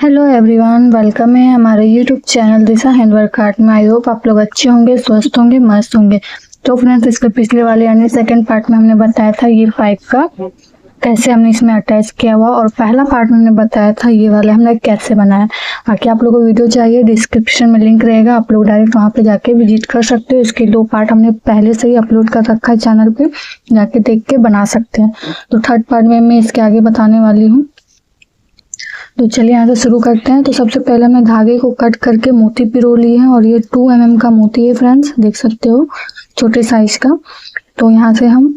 Hello everyone, welcome है हमारे YouTube channel दिशा handwork art में। आई होप आप लोग अच्छे होंगे, स्वस्थ होंगे, मस्त होंगे। तो फ्रेंड्स, इसके पिछले वाले यानी सेकंड पार्ट में हमने बताया था ये पाइप का कैसे हमने इसमें अटैच किया हुआ, और पहला पार्ट में हमने बताया था ये वाला हमने कैसे बनाया। बाकी आप लोगों को वीडियो चाहिए, डिस्क्रिप्शन में लिंक रहेगा, आप लोग डायरेक्ट वहाँ पे जाके विजिट कर सकते हो। इसके 2 पार्ट हमने पहले से ही अपलोड कर रखा है चैनल पे, जाके देख के बना सकते हैं। तो थर्ड पार्ट में मैं इसके आगे बताने वाली हूँ। तो चलिए यहाँ से शुरू करते हैं। तो सबसे पहले हमने धागे को कट करके मोती पिरो लिए हैं, और ये 2 mm का मोती है फ्रेंड्स, देख सकते हो, छोटे साइज का। तो यहाँ से हम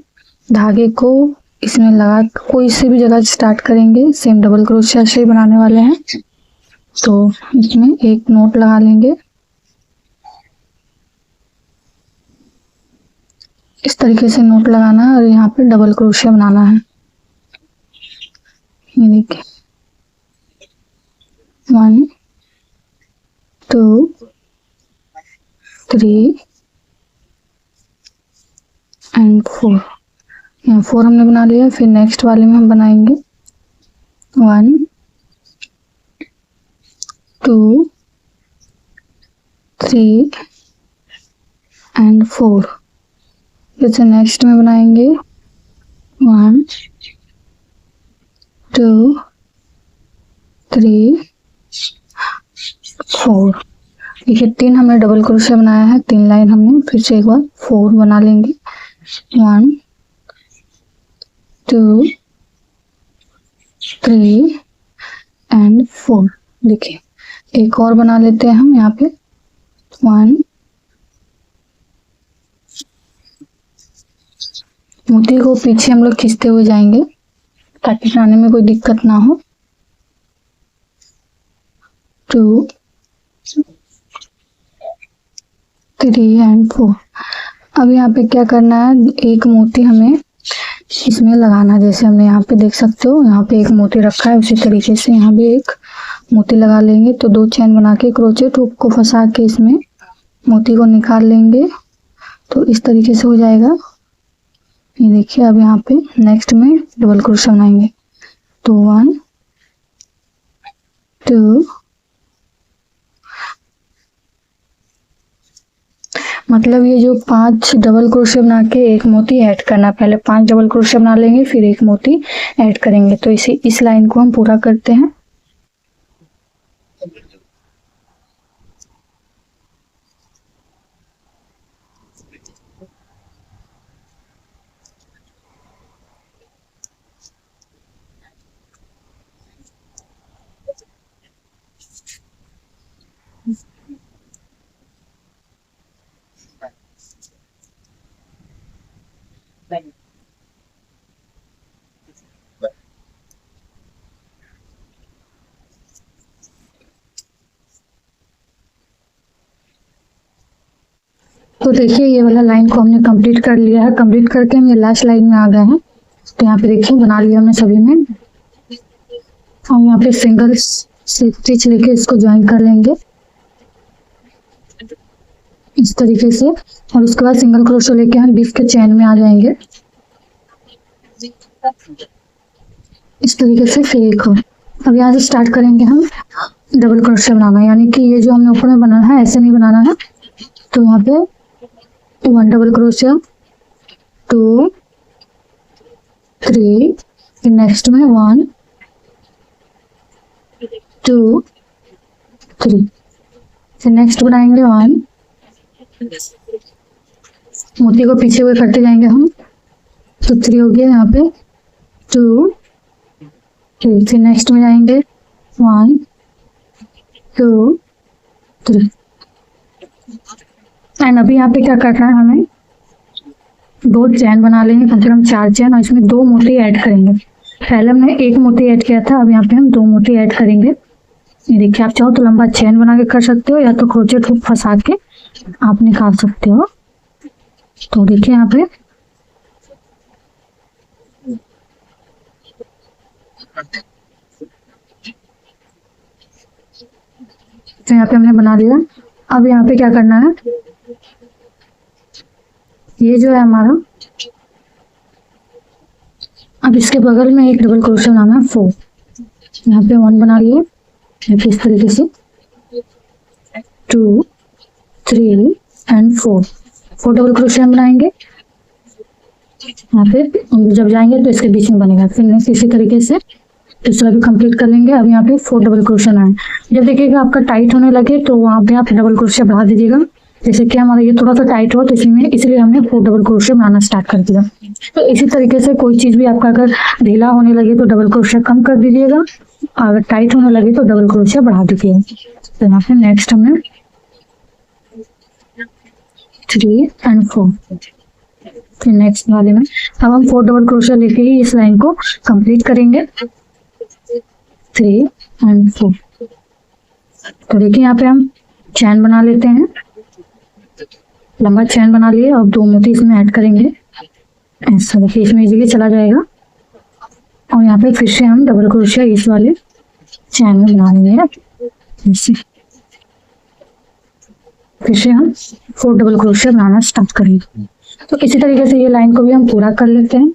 धागे को इसमें लगा कोई से भी जगह स्टार्ट करेंगे। सेम डबल क्रोशिया से बनाने वाले हैं। तो इसमें एक नोट लगा लेंगे, इस तरीके से नोट लगाना है, और यहाँ पे डबल क्रोशिया बनाना है। ये देखिए 1 2 3 एंड 4। यहाँ 4 हमने बना लिया। फिर नेक्स्ट वाले में हम बनाएंगे 1 2 3 एंड 4। जैसे नेक्स्ट में बनाएंगे 1 2 3 4। देखिए 3 हमने डबल क्रोशिया बनाया है, 3 लाइन हमने। फिर से एक बार 4 बना लेंगे 1 2 3 एंड 4। देखिए एक और बना लेते हैं हम यहाँ पे 1। मोती को पीछे हम लोग खींचते हुए जाएंगे ताकि बनाने में कोई दिक्कत ना हो। 2 3 एंड 4। अब यहाँ पे क्या करना है, एक मोती हमें इसमें लगाना। जैसे हमने यहाँ पे देख सकते हो, यहाँ पे एक मोती रखा है, उसी तरीके से यहाँ भी एक मोती लगा लेंगे। तो 2 चैन बना के क्रोचेट हुक को फंसा के इसमें मोती को निकाल लेंगे। तो इस तरीके से हो जाएगा। ये देखिए अब यहाँ पे नेक्स्ट में डबल क्रोशिया बनाएंगे। तो 1 2, मतलब ये जो 5 डबल क्रोशिया बना के एक मोती ऐड करना। पहले 5 डबल क्रोशिया बना लेंगे, फिर एक मोती ऐड करेंगे। तो इस लाइन को हम पूरा करते हैं। तो देखिए ये वाला लाइन को हमने कंप्लीट कर लिया है। कंप्लीट करके हम ये लास्ट लाइन में आ गए हैं। तो यहाँ पे देखिए बना लिया हमने सभी में, और यहाँ पे सिंगल स्टिच लेके इसको ज्वाइन कर लेंगे इस तरीके से। और उसके बाद सिंगल क्रोशिया लेके हम बीच के चैन में आ जाएंगे इस तरीके से। फिर एक और अब यहाँ से स्टार्ट करेंगे हम डबल क्रोशिया बनाना, यानी कि ये जो हमने ऊपर में बनाना है ऐसे नहीं बनाना है। तो यहाँ पे 1 डबल क्रोशिया 2 3, फिर नेक्स्ट में 1 2 3, फिर नेक्स्ट बनाएंगे 1। मोती को पीछे हुए करते जाएंगे हम। तो 3 हो गया यहाँ पे 2 3, फिर नेक्स्ट में जाएंगे 1 2 3। एंड अभी यहाँ पे क्या करना है, हमें 2 चैन बना लेंगे, कम से कम 4 चैन, और इसमें 2 मोती ऐड करेंगे। पहले हमने 1 मोती ऐड किया था, अब यहाँ पे हम 2 मोती ऐड करेंगे। ये देखिए आप चाहो तो लंबा चैन बना के कर सकते हो, या तो क्रोचेट हुक फंसा के आप निकाल सकते हो। तो देखिए यहाँ पे तो यहाँ पे हमने बना लिया। अब यहाँ पे क्या करना है, ये जो है हमारा, अब इसके बगल में एक डबल क्रोशिया बनाना है 4। यहाँ पे 1 बना लिए, इस तरीके से 2 3 एंड 4 डबल क्रोशिया बनाएंगे। यहाँ पे जब जाएंगे तो इसके बीच में बनेगा। फिर नेक्स्ट इसी तरीके से दूसरा भी कंप्लीट कर लेंगे। अब यहाँ पे 4 डबल क्रोशिया आए। जब देखिएगा आपका टाइट होने लगे तो वहाँ पे आप डबल क्रोशिया बढ़ा दीजिएगा। जैसे कि हमारा ये थोड़ा सा टाइट हो तो इसलिए हमने 4 डबल क्रोशिया बनाना स्टार्ट कर दिया। तो इसी तरीके से कोई चीज भी आपका अगर ढीला होने लगे तो डबल क्रोशिया कम कर दीजिएगा, अगर टाइट होने लगे तो डबल क्रोशिया बढ़ा दीजिएगा। तो यहाँ पे नेक्स्ट हमने 3 एंड 4। फिर नेक्स्ट वाले में अब हम 4 डबल क्रोशिया लेके ही इस लाइन को कंप्लीट करेंगे। 3 एंड 4। तो देखिए यहाँ पे हम चैन बना लेते हैं, लंबा चैन बना लिए। अब 2 मोती इसमें ऐड करेंगे, ऐसा देखिए इसमें इजीली चला जाएगा। और यहाँ पे फिर से हम डबल क्रोशिया इस वाले चैन में बना लेंगे। फिर से हम 4 डबल क्रोशिया बनाना स्टार्ट करेंगे। तो इसी तरीके से ये लाइन को भी हम पूरा कर लेते हैं।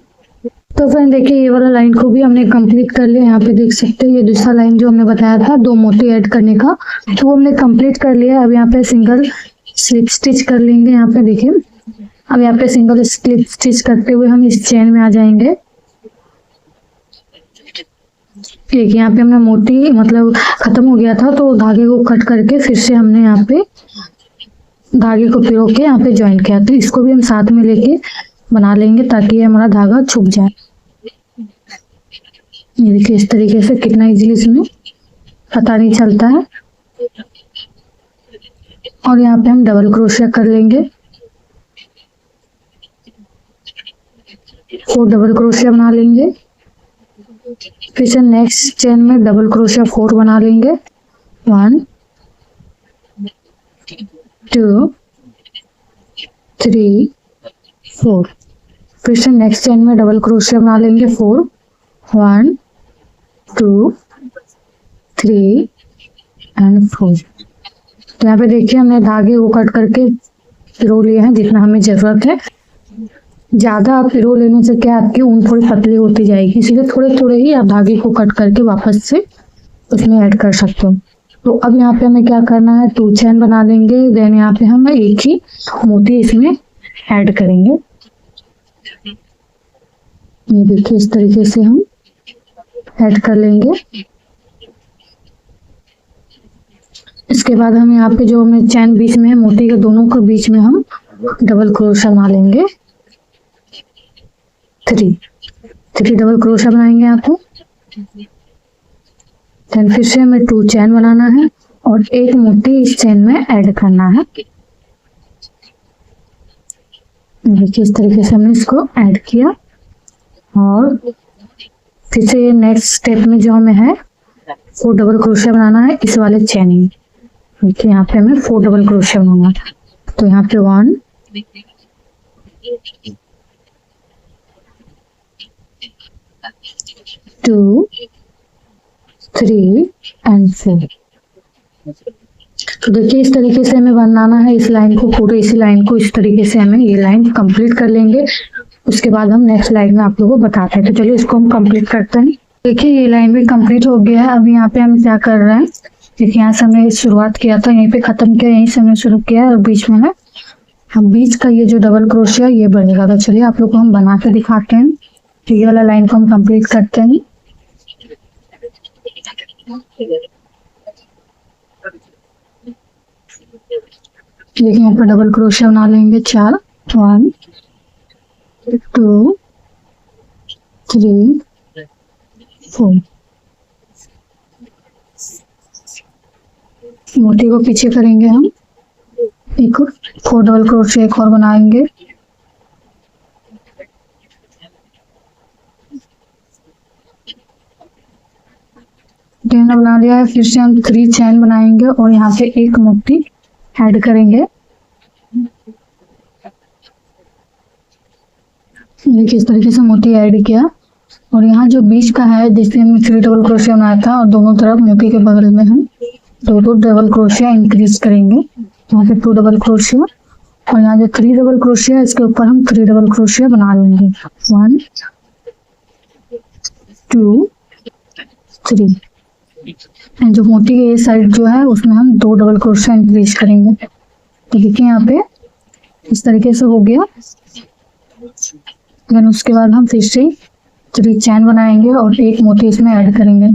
तो फ्रेंड देखिए ये वाला लाइन को भी हमने कंप्लीट कर लिया। यहाँ पे देख सकते हैं ये दूसरा लाइन जो हमने बताया था 2 मोती ऐड करने का, तो वो हमने कंप्लीट कर लिया। अब यहाँ पे सिंगल स्लिप स्टिच कर लेंगे। यहाँ पे देखिए अब यहाँ पे सिंगल स्लिप स्टिच करते हुए हम इस चेन में आ जाएंगे। देखिए यहाँ पे हमने मोती मतलब खत्म हो गया था तो धागे को कट करके फिर से हमने यहाँ पे धागे को पिरो के यहाँ पे ज्वाइन किया। तो इसको भी हम साथ में लेके बना लेंगे ताकि हमारा धागा छुप जाए। ये देखिए इस तरीके से कितना इजीली इसमें पता नहीं चलता है। और यहाँ पे हम डबल क्रोशिया कर लेंगे। 4 डबल क्रोशिया बना लेंगे। फिर से नेक्स्ट चेन में डबल क्रोशिया 4 बना लेंगे। 1 2 3 4। फिर से नेक्स्ट चेन में डबल क्रोशिया बना लेंगे 4। 1 2 3 एंड 4। तो यहाँ पे देखिए हमने धागे को कट करके पिरो लिए हैं जितना हमें जरूरत है। ज्यादा आप पिरो लेने से क्या आपकी ऊन थोड़ी पतली होती जाएगी, इसलिए थोड़े थोड़े ही आप धागे को कट करके वापस से उसमें ऐड कर सकते हो। तो अब यहाँ पे हमें क्या करना है 2 चैन बना लेंगे। देन यहाँ पे हम एक ही मोती इसमें ऐड करेंगे। ये देखिए इस तरीके से हम ऐड कर लेंगे। इसके बाद हम यहाँ पे जो हमें चैन बीच में है मोती के दोनों के बीच में हम डबल क्रोशिया बना लेंगे। 3 डबल क्रोशिया बनाएंगे यहाँ पे। देन फिर से हमें 2 चैन बनाना है और एक मोती इस चैन में ऐड करना है। देखिए इस तरीके से हमने इसको ऐड किया। और फिर से ये नेक्स्ट स्टेप में जो हमें है 4 डबल क्रोशिया बनाना है इस वाले चैन में। देखिए यहाँ पे हमें 4 डबल क्रोशिया बनाना था। तो यहाँ पे 1 2 3 एंड 4। तो देखिए इस तरीके से हमें बनाना है इस लाइन को, पूरे इसी लाइन को इस तरीके से हमें ये लाइन कंप्लीट कर लेंगे। उसके बाद हम नेक्स्ट लाइन में आप लोगों को बताते हैं। तो चलिए इसको हम कंप्लीट करते हैं। देखिए ये लाइन भी कंप्लीट हो गया है। अब यहाँ पे हम क्या कर रहे हैं, देखिए यहाँ से हमने शुरुआत किया था, यहीं पे खत्म किया, यहीं से हमने शुरू किया और बीच में ना हम बीच का ये जो डबल क्रोशिया ये बनेगा। तो चलिए आप लोग को हम बना के दिखाते हैं। तो ये वाला लाइन को हम कंप्लीट करते हैं। देखिए यहाँ पर डबल क्रोशिया बना लेंगे 4। 1 2 3 4। मोती को पीछे करेंगे हम, एक 4 डबल क्रोशिया एक और बनाएंगे। बना लिया है। फिर से हम 3 चैन बनाएंगे और यहाँ पे एक मोती ऐड करेंगे। देखिए इस तरीके से मोती ऐड किया और यहाँ जो बीच का है जिससे हमने 3 डबल क्रोशिया बनाया था और दोनों तरफ मोती के बगल में हम 2 डबल क्रोशिया इंक्रीज करेंगे। यहाँ पे 2 डबल क्रोशिया और यहाँ जो 3 डबल क्रोशिया है इसके ऊपर हम 3 डबल क्रोशिया बना लेंगे। 1 2 3। जो मोती के ये साइड जो है उसमें हम 2 डबल क्रोशिया इंक्रीज करेंगे। तो देखिए यहाँ पे इस तरीके से हो गया। देन उसके बाद हम फिर से 3 चैन बनाएंगे और एक मोती इसमें ऐड करेंगे।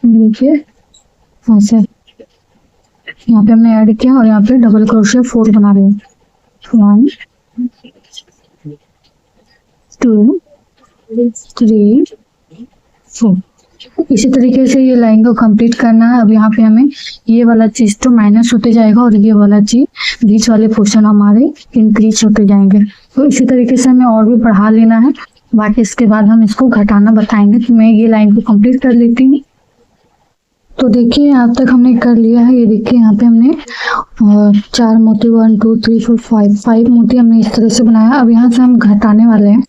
देखिए ऐसे यहाँ पे हमने ऐड किया और यहाँ पे डबल क्रोशिया 4 बना रहे हैं। 1 2 3 4। इसी तरीके से ये लाइन को कंप्लीट करना है। अब यहाँ पे हमें ये वाला चीज तो माइनस होते जाएगा और ये वाला चीज बीच वाले पोर्शन हमारे इंक्रीज होते जाएंगे। तो इसी तरीके से हमें और भी बढ़ा लेना है। बाकी इसके बाद हम इसको घटाना बताएंगे। तो मैं ये लाइन को कंप्लीट कर लेती हूँ। तो देखिए यहाँ तक हमने कर लिया है। ये देखिए यहाँ पे हमने 4 मोती 1 2 3 4 5 मोती हमने इस तरह से बनाया। अब यहाँ से हम घटाने वाले हैं।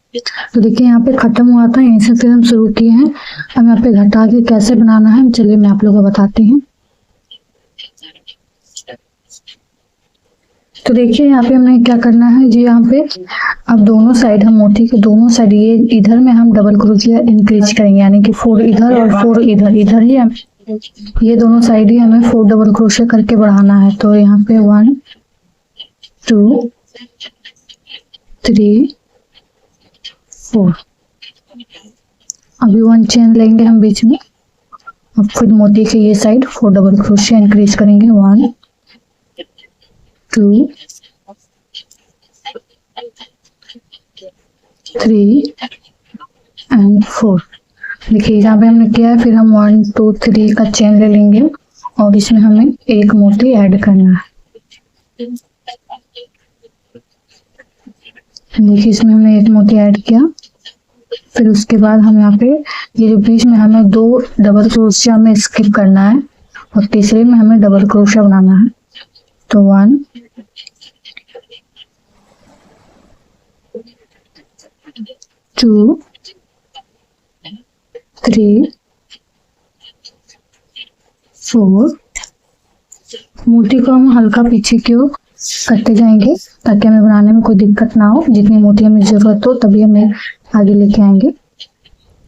तो देखिए यहाँ पे खत्म हुआ था, यहीं से फिर हम शुरू किए हैं। अब यहाँ पे घटा के कैसे बनाना है चलिए मैं आप लोगों को बताती हूँ। तो देखिए यहाँ पे हमने क्या करना है जी, यहाँ पे अब दोनों साइड हम मोती के दोनों साइड ये इधर में हम डबल क्रोशिया इंक्रीज करेंगे, यानी कि 4 इधर और 4 इधर ही हम ये दोनों साइड ही हमें 4 डबल क्रोशिया करके बढ़ाना है। तो यहाँ पे 1 2 3 4। अभी 1 चेन लेंगे हम बीच में। अब खुद मोती के ये साइड 4 डबल क्रोशिया इंक्रीज करेंगे। 1 2 3 एंड 4। देखिए यहाँ पे हमने किया है। फिर हम 1 2 3 का चेन ले लेंगे और इसमें हमें एक मोती ऐड करना है। देखिए इसमें हमने एक मोती ऐड किया। फिर उसके बाद हम यहाँ पे ये जो बीच में हमें 2 डबल क्रोशिया में स्किप करना है और तीसरे में हमें डबल क्रोशिया बनाना है। तो 1 2 3 4। मोती को हम हल्का पीछे की ओर करते जाएंगे ताकि हमें बनाने में कोई दिक्कत ना हो। जितनी मोती हमें जरूरत हो तभी हमें आगे लेके आएंगे।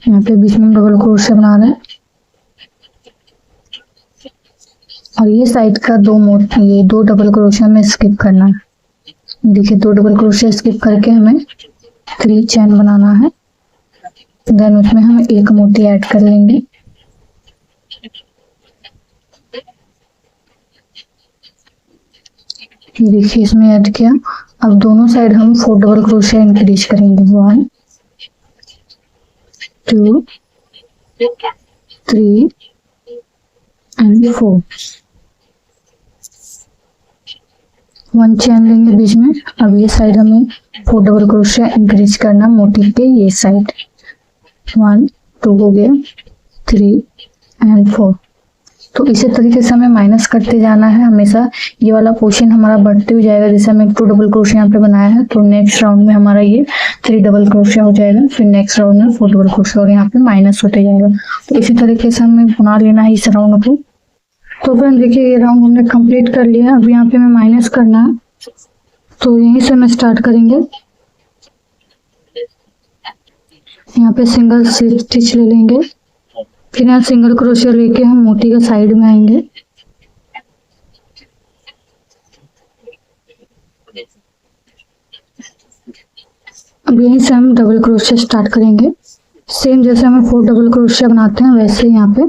यहाँ पे बीच में डबल क्रोशिया बना रहे हैं और ये साइड का 2 डबल क्रोशिया में स्किप करना है। देखिए 2 डबल क्रोशिया स्किप करके हमें 3 चैन बनाना है। देन उसमें हम एक मोती ऐड कर लेंगे। देखिए इसमें ऐड किया। अब दोनों साइड हम 4 डबल क्रोशिया इंक्रीज करेंगे। 1 2 3 एंड 4। 1 चैन लेंगे बीच में। अब ये साइड हमें 4 डबल क्रोशिया इंक्रीज करना मोती के ये साइड। 1 2 हो गया, 3 एंड 4। तो इसी तरीके से हमें माइनस करते जाना है हमेशा। ये वाला पोर्शन हमारा बढ़ते हुए जाएगा। जैसे हमें 2 डबल क्रोशिया यहाँ पे बनाया है तो नेक्स्ट राउंड में हमारा ये 3 डबल क्रोशिया हो जाएगा। फिर नेक्स्ट राउंड में 4 डबल क्रोशिया और यहाँ पे माइनस होते जाएगा। तो इसी तरीके से हमें बना लेना है इस राउंड को। तो फ्रेंड देखिए ये राउंड हमने कंप्लीट कर लिया। अब यहाँ पे हमें माइनस करना है तो यहीं से हमें स्टार्ट करेंगे। यहाँ पे सिंगल स्लिप स्टिच ले लेंगे। फिर यहाँ सिंगल क्रोशिया लेके हम मोती के साइड में आएंगे। अब यहीं से हम डबल क्रोशिया स्टार्ट करेंगे। सेम जैसे हमें 4 डबल क्रोशिया बनाते हैं वैसे यहाँ पे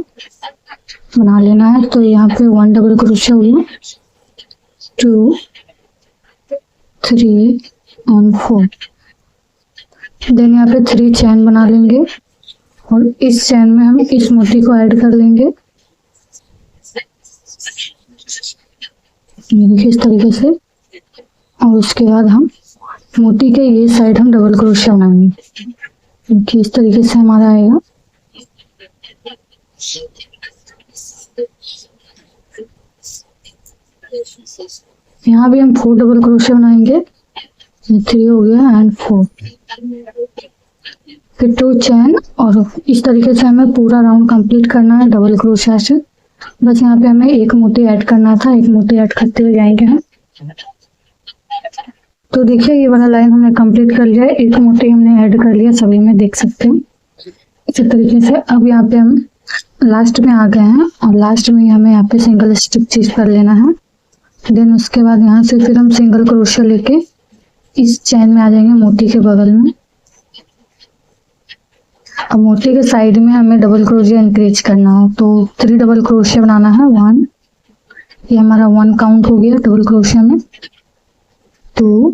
बना लेना है। तो यहाँ पे 1 डबल क्रोशिया हो गया, 2 3 एंड 4। देन यहाँ पे 3 चैन बना लेंगे और इस चैन में हम इस मोती को ऐड कर लेंगे। ये देखिए इस तरीके से। और उसके बाद हम मोती के ये साइड हम डबल क्रोशिया बनाएंगे। देखिए इस तरीके से हमारा आएगा। यहाँ भी हम 4 डबल क्रोशिया बनाएंगे। 3 हो गया एंड 4। फिर 2 चैन और इस तरीके से हमें पूरा राउंड कंप्लीट करना है डबल क्रोशिया से। बस यहाँ पे हमें एक मोती ऐड करना था, एक मोती ऐड करते हुए जाएंगे हम। तो देखिए ये वाला लाइन हमने कंप्लीट कर लिया है। एक मोती हमने ऐड कर लिया, सभी में देख सकते हैं। इसी तरीके से अब यहाँ पे हम लास्ट में आ गए हैं और लास्ट में हमें यहाँ पे सिंगल स्टिच चीज कर लेना है। देन उसके बाद यहाँ से फिर हम सिंगल क्रोशिया लेके इस चैन में आ जाएंगे मोती के बगल में। अब मोती के साइड में हमें डबल क्रोशिया इंक्रीज करना है, तो 3 डबल क्रोशिया बनाना है। 1, ये हमारा 1 काउंट हो गया डबल क्रोशिया में, 2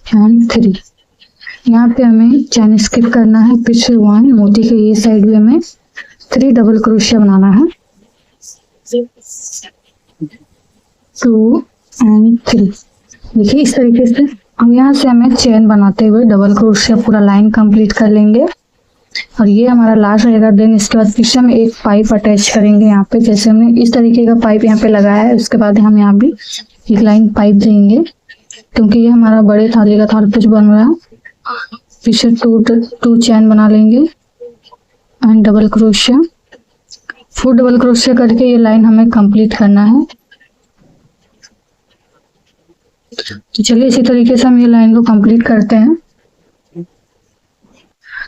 एंड 3। यहाँ पे हमें चैन स्किप करना है, फिर से 1, मोती के ये साइड में हमें 3 डबल क्रोशिया बनाना है, 2 एंड 3। देखिए इस तरीके से। अब यहाँ से हमें चेन बनाते हुए डबल क्रोशिया पूरा लाइन कंप्लीट कर लेंगे और ये हमारा लास्ट रहेगा। देन इसके बाद फिर से हम एक पाइप अटैच करेंगे यहाँ पे, जैसे हमने इस तरीके का पाइप यहाँ पे लगाया है। उसके बाद हम यहाँ भी एक लाइन पाइप देंगे क्योंकि ये हमारा बड़े थाली का थालकुच बन रहा है। फिर से 2 चैन बना लेंगे and double crochet, 4 double crochet करके ये लाइन हमें कंप्लीट करना है। तो चलिए इसी तरीके से हम ये लाइन को कंप्लीट करते हैं।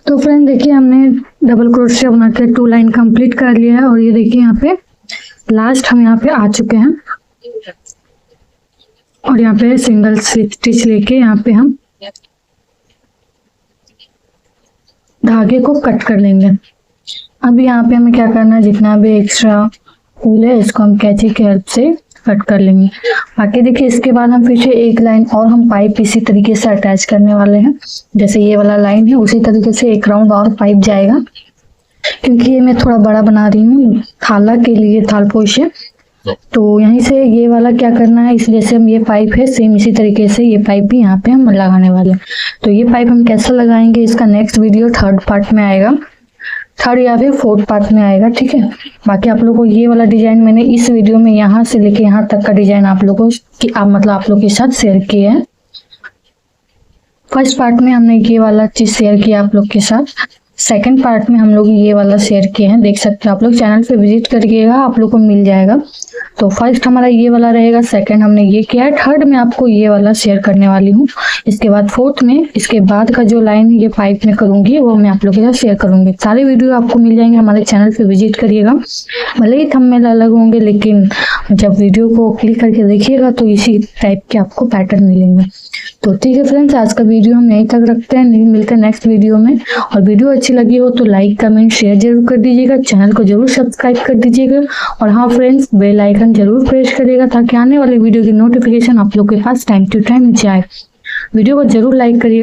तो फ्रेंड देखिए हमने डबल क्रोशिया बना के 2 लाइन कंप्लीट कर लिया है और ये देखिए यहाँ पे लास्ट हम यहाँ पे आ चुके हैं और यहाँ पे सिंगल स्टिच लेके यहाँ पे हम धागे को कट कर लेंगे। अब यहाँ पे हमें क्या करना है, जितना भी एक्स्ट्रा फूल है इसको हम कैंची की हेल्प से कट कर लेंगे। बाकी देखिए इसके बाद हम फिर से एक लाइन और हम पाइप इसी तरीके से अटैच करने वाले हैं। जैसे ये वाला लाइन है उसी तरीके से एक राउंड और पाइप जाएगा, क्योंकि ये मैं थोड़ा बड़ा बना रही हूँ थाला के लिए, थालपोश है। तो यहीं से ये वाला क्या करना है, इस जैसे हम ये पाइप है सेम इसी तरीके से ये पाइप भी यहाँ पे हम लगाने वाले हैं। तो ये पाइप हम कैसे लगाएंगे इसका नेक्स्ट वीडियो 3rd पार्ट में आएगा, 3rd या फिर 4th पार्ट में आएगा, ठीक है। बाकी आप लोगों को ये वाला डिजाइन मैंने इस वीडियो में यहाँ से लेके यहाँ तक का डिजाइन आप लोगों मतलब आप लोग के साथ शेयर किया है। फर्स्ट पार्ट में हमने ये वाला चीज शेयर किया आप लोग के साथ, सेकंड पार्ट में हम लोग ये वाला शेयर किए हैं। देख सकते हैं आप लोग, चैनल पे विजिट करिएगा आप लोग को मिल जाएगा। तो फर्स्ट हमारा ये वाला रहेगा, सेकंड हमने ये किया है, 3rd में आपको ये वाला शेयर करने वाली हूँ। इसके बाद 4th में इसके बाद का जो लाइन ये पाइप में करूंगी वो मैं आप लोग के साथ शेयर करूंगी। सारे वीडियो आपको मिल जाएंगे, हमारे चैनल पे विजिट करिएगा। भले ही थंबनेल अलग होंगे लेकिन जब वीडियो को क्लिक करके देखिएगा तो इसी टाइप के आपको पैटर्न मिलेंगे। तो ठीक है फ्रेंड्स, आज का वीडियो हम यहीं तक रखते हैं, मिलते हैं नेक्स्ट वीडियो में। और वीडियो अच्छी लगी हो तो लाइक कमेंट शेयर जरूर कर दीजिएगा, चैनल को जरूर सब्सक्राइब कर दीजिएगा और हाँ फ्रेंड्स बेल आइकन जरूर प्रेस करिएगा ताकि आने वाले वीडियो की नोटिफिकेशन आप लोग के पास टाइम टू टाइम जाए। वीडियो को जरूर लाइक करिए।